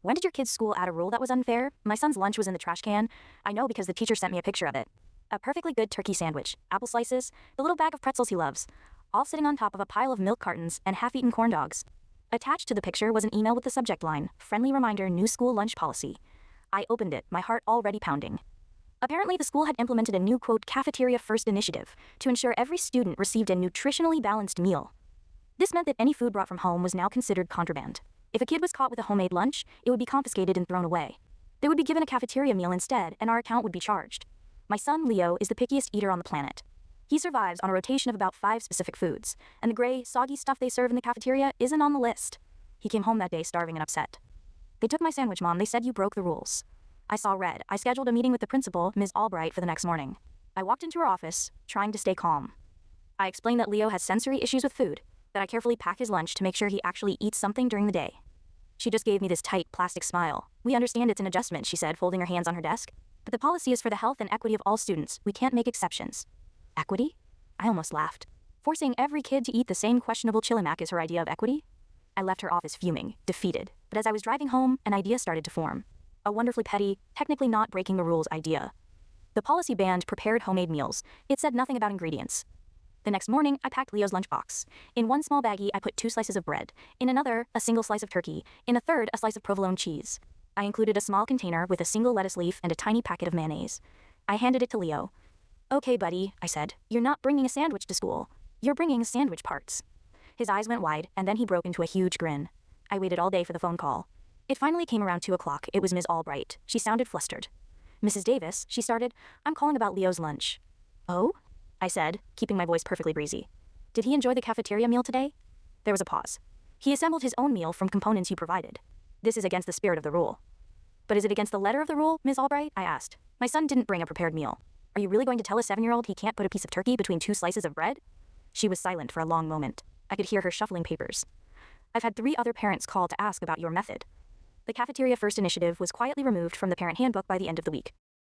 When did your kid's school add a rule that was unfair? My son's lunch was in the trash can. I know because the teacher sent me a picture of it. A perfectly good turkey sandwich, apple slices, the little bag of pretzels he loves, all sitting on top of a pile of milk cartons and half-eaten corn dogs. Attached to the picture was an email with the subject line, "Friendly reminder, new school lunch policy." I opened it, my heart already pounding. Apparently, the school had implemented a new, quote, cafeteria first initiative to ensure every student received a nutritionally balanced meal. This meant that any food brought from home was now considered contraband. If a kid was caught with a homemade lunch, it would be confiscated and thrown away. They would be given a cafeteria meal instead, and our account would be charged. My son, Leo, is the pickiest eater on the planet. He survives on a rotation of about 5 specific foods, and the gray, soggy stuff they serve in the cafeteria isn't on the list. He came home that day starving and upset. "They took my sandwich, Mom. They said you broke the rules." I saw red. I scheduled a meeting with the principal, Ms. Albright, for the next morning. I walked into her office, trying to stay calm. I explained that Leo has sensory issues with food, that I carefully pack his lunch to make sure he actually eats something during the day. She just gave me this tight, plastic smile. "We understand it's an adjustment," she said, folding her hands on her desk. "But the policy is for the health and equity of all students. We can't make exceptions." Equity? I almost laughed. Forcing every kid to eat the same questionable Chilimac is her idea of equity? I left her office fuming, defeated. But as I was driving home, an idea started to form. A wonderfully petty, technically not breaking the rules idea. The policy banned prepared homemade meals. It said nothing about ingredients. The next morning, I packed Leo's lunchbox. In one small baggie, I put 2 slices of bread. In another, a single slice of turkey. In a third, a slice of provolone cheese. I included a small container with a single lettuce leaf and a tiny packet of mayonnaise. I handed it to Leo. "Okay, buddy," I said. "You're not bringing a sandwich to school. You're bringing sandwich parts." His eyes went wide, and then he broke into a huge grin. I waited all day for the phone call. It finally came around 2 o'clock. It was Ms. Albright. She sounded flustered. "Mrs. Davis," she started, "I'm calling about Leo's lunch." "Oh?" I said, keeping my voice perfectly breezy. "Did he enjoy the cafeteria meal today?" There was a pause. "He assembled his own meal from components you provided. This is against the spirit of the rule." "But is it against the letter of the rule, Ms. Albright?" I asked. "My son didn't bring a prepared meal. Are you really going to tell a 7-year-old he can't put a piece of turkey between 2 slices of bread?" She was silent for a long moment. I could hear her shuffling papers. "I've had 3 other parents call to ask about your method." The Cafeteria First initiative was quietly removed from the parent handbook by the end of the week.